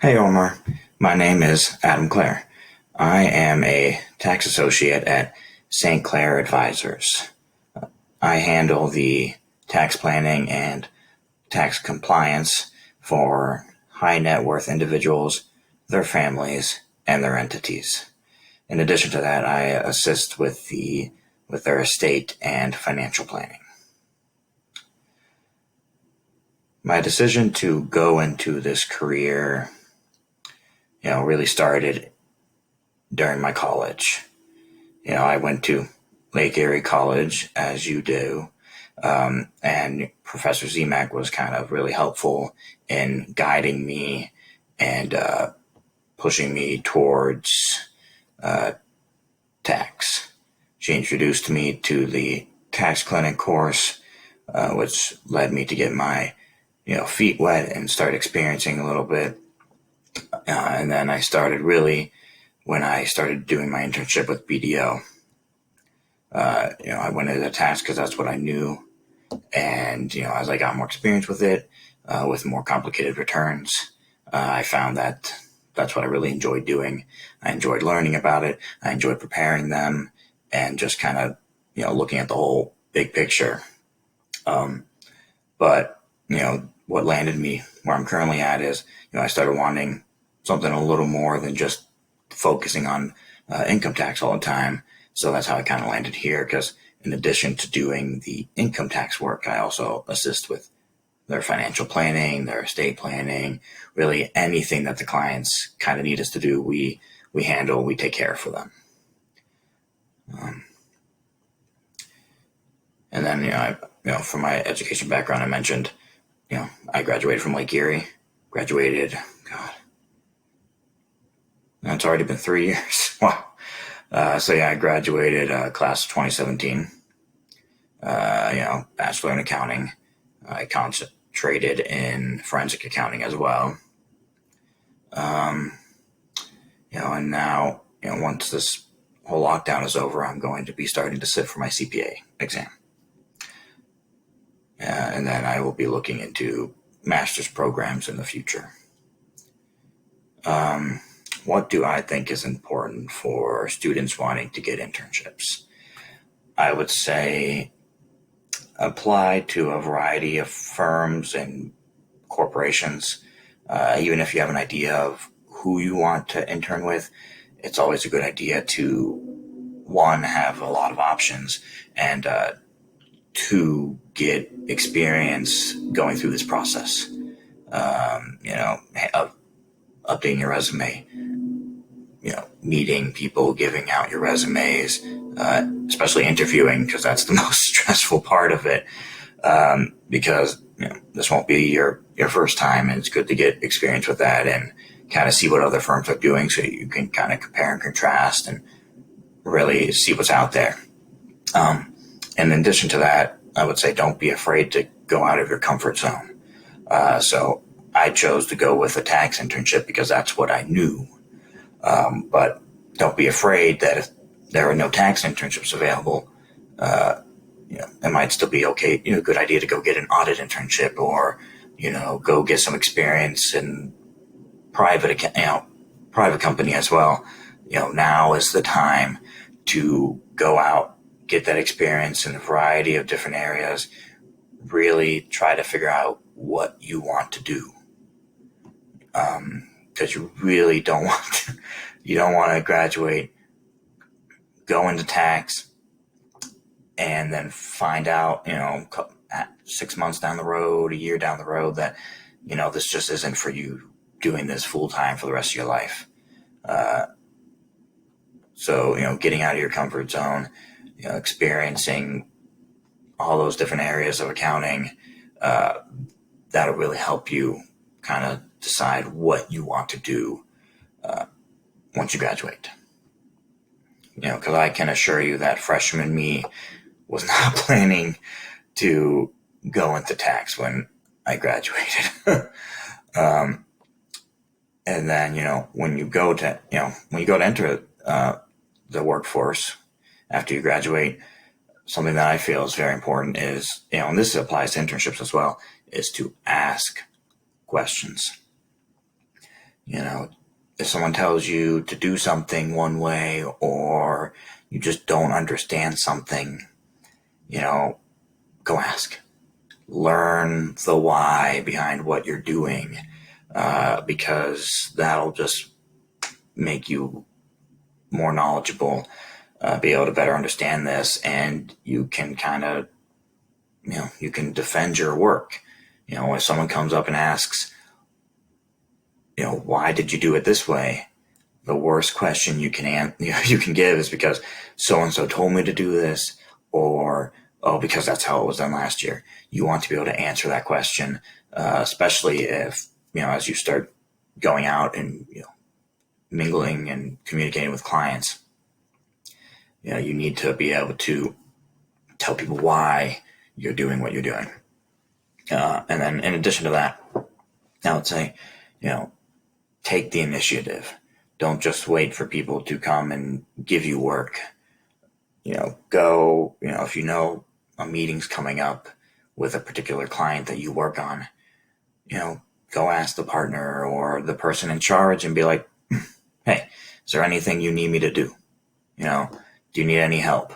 Hey Omar, my name is Adam Clare. I am a tax associate at St. Clair Advisors. I handle the tax planning and tax compliance for high net worth individuals, their families, and their entities. In addition to that, I assist with their estate and financial planning. My decision to go into this career, really started during my college. I went to Lake Erie College, as you do, and Professor Zemek was kind of really helpful in guiding me and pushing me towards uh, tax. She introduced me to the tax clinic course, which led me to get my feet wet and start experiencing a little bit. And then I started really when I started doing my internship with BDO. I went into tax because that's what I knew. And, as I got more experience with it, with more complicated returns, I found that that's what I really enjoyed doing. I enjoyed learning about it. I enjoyed preparing them and just kind of, looking at the whole big picture. But, what landed me where I'm currently at is, I started wanting something a little more than just focusing on income tax all the time. So that's how I kind of landed here, because in addition to doing the income tax work, I also assist with their financial planning, their estate planning, really anything that the clients kind of need us to do, we handle, we take care of for them. Um, and then, for my education background, I mentioned, I graduated from Lake Erie, graduated, God, it's already been 3 years. Wow. I graduated class of 2017. Bachelor in accounting. I concentrated in forensic accounting as well. Um, and now, once this whole lockdown is over, I'm going to be starting to sit for my CPA exam. And then I will be looking into master's programs in the future. What do I think is important for students wanting to get internships? I would say apply to a variety of firms and corporations. Even if you have an idea of who you want to intern with, it's always a good idea to, one, have a lot of options, and two, get experience going through this process. Of updating your resume, meeting people, giving out your resumes, especially interviewing, because that's the most stressful part of it. Because this won't be your first time, and it's good to get experience with that and kind of see what other firms are doing, so you can kind of compare and contrast and really see what's out there. And in addition to that, I would say don't be afraid to go out of your comfort zone. So I chose to go with a tax internship because that's what I knew. But don't be afraid that if there are no tax internships available, it might still be okay, a good idea to go get an audit internship, or, go get some experience in private company as well. Now is the time to go out, get that experience in a variety of different areas, really try to figure out what you want to do. Because you really don't want to graduate, go into tax, and then find out, 6 months down the road, a year down the road, that, this just isn't for you, doing this full time for the rest of your life. So, getting out of your comfort zone, experiencing all those different areas of accounting, that'll really help you kind of decide what you want to do once you graduate. Because I can assure you that freshman me was not planning to go into tax when I graduated. And then, when you go to enter the workforce after you graduate, something that I feel is very important is, and this applies to internships as well, is to ask questions. You know, if someone tells you to do something one way, or you just don't understand something, go ask. Learn the why behind what you're doing, because that'll just make you more knowledgeable, be able to better understand this, and you can kind of, you can defend your work. If someone comes up and asks, why did you do it this way? The worst question you can you can give is because so and so told me to do this, or oh, because that's how it was done last year. You want to be able to answer that question, especially if as you start going out and mingling and communicating with clients. You need to be able to tell people why you're doing what you're doing, and then in addition to that, I would say, take the initiative. Don't just wait for people to come and give you work. Go, if a meeting's coming up with a particular client that you work on, go ask the partner or the person in charge and be like, hey, is there anything you need me to do? Do you need any help?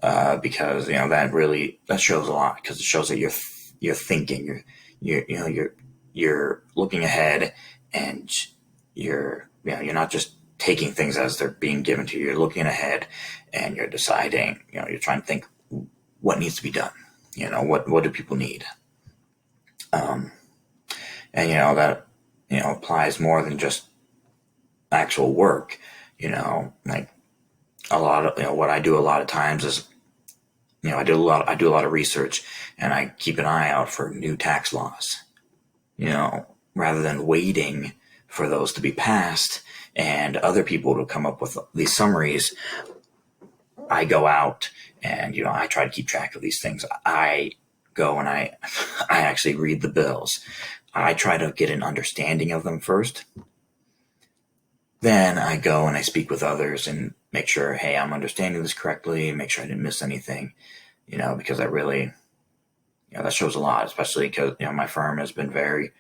Because, that shows a lot, because it shows that you're thinking, you're looking ahead, and you're not just taking things as they're being given to you. You're looking ahead and you're deciding, you're trying to think what needs to be done. What do people need? And that, applies more than just actual work. Like a lot of, what I do a lot of times is, I do a lot of research, and I keep an eye out for new tax laws, rather than waiting for those to be passed and other people to come up with these summaries. I go out and, I try to keep track of these things. I go and I actually read the bills. I try to get an understanding of them first. Then I go and I speak with others and make sure, hey, I'm understanding this correctly, make sure I didn't miss anything, because that really, that shows a lot, especially because, my firm has been very,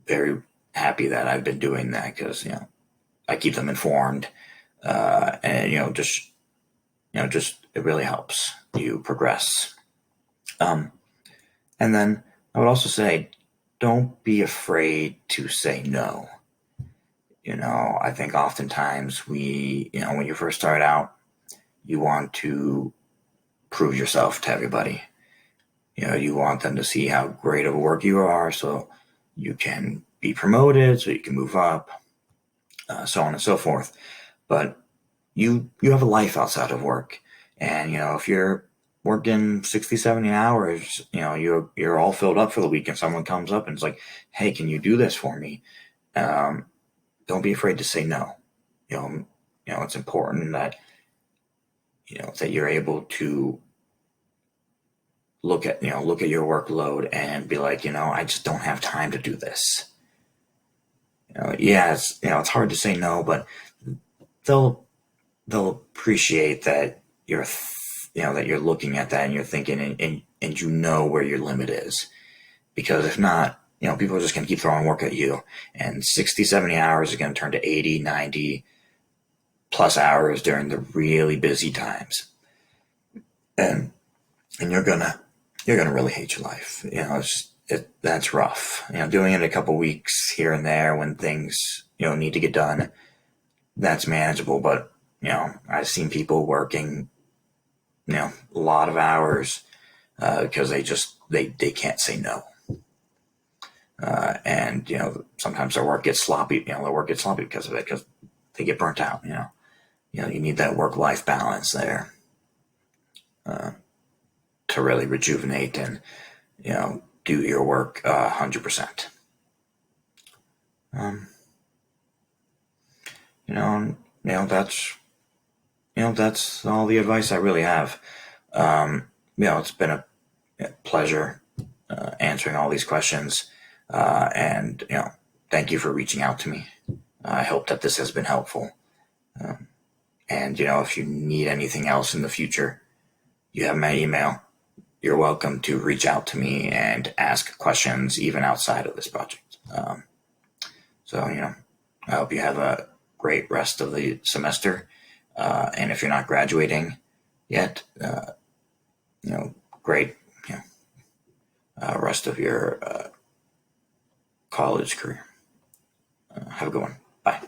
very happy that I've been doing that, because, I keep them informed, and, just it really helps you progress. And then I would also say, don't be afraid to say no. I think oftentimes when you first start out, you want to prove yourself to everybody. You want them to see how great of a work you are, so you can be promoted, so you can move up, so on and so forth. But you have a life outside of work. And, if you're working 60, 70 hours, you're all filled up for the week, and someone comes up and is like, hey, can you do this for me? Don't be afraid to say no. It's important that, that you're able to look at your workload and be like, I just don't have time to do this. It's hard to say no, but they'll appreciate that that you're looking at that and you're thinking, and where your limit is. Because if not, people are just going to keep throwing work at you, and 60, 70 hours is going to turn to 80, 90 plus hours during the really busy times. And you're going to really hate your life. That's rough. Doing it a couple weeks here and there when things, need to get done, that's manageable. But, I've seen people working, a lot of hours, because they can't say no. And, sometimes their work gets sloppy, because of it, because they get burnt out, you need that work-life balance there, to really rejuvenate and, do your work 100%. That's all the advice I really have. It's been a pleasure answering all these questions, and thank you for reaching out to me. I hope that this has been helpful. And if you need anything else in the future, you have my email. You're welcome to reach out to me and ask questions even outside of this project. So, I hope you have a great rest of the semester. And if you're not graduating yet, great, rest of your college career. Have a good one. Bye.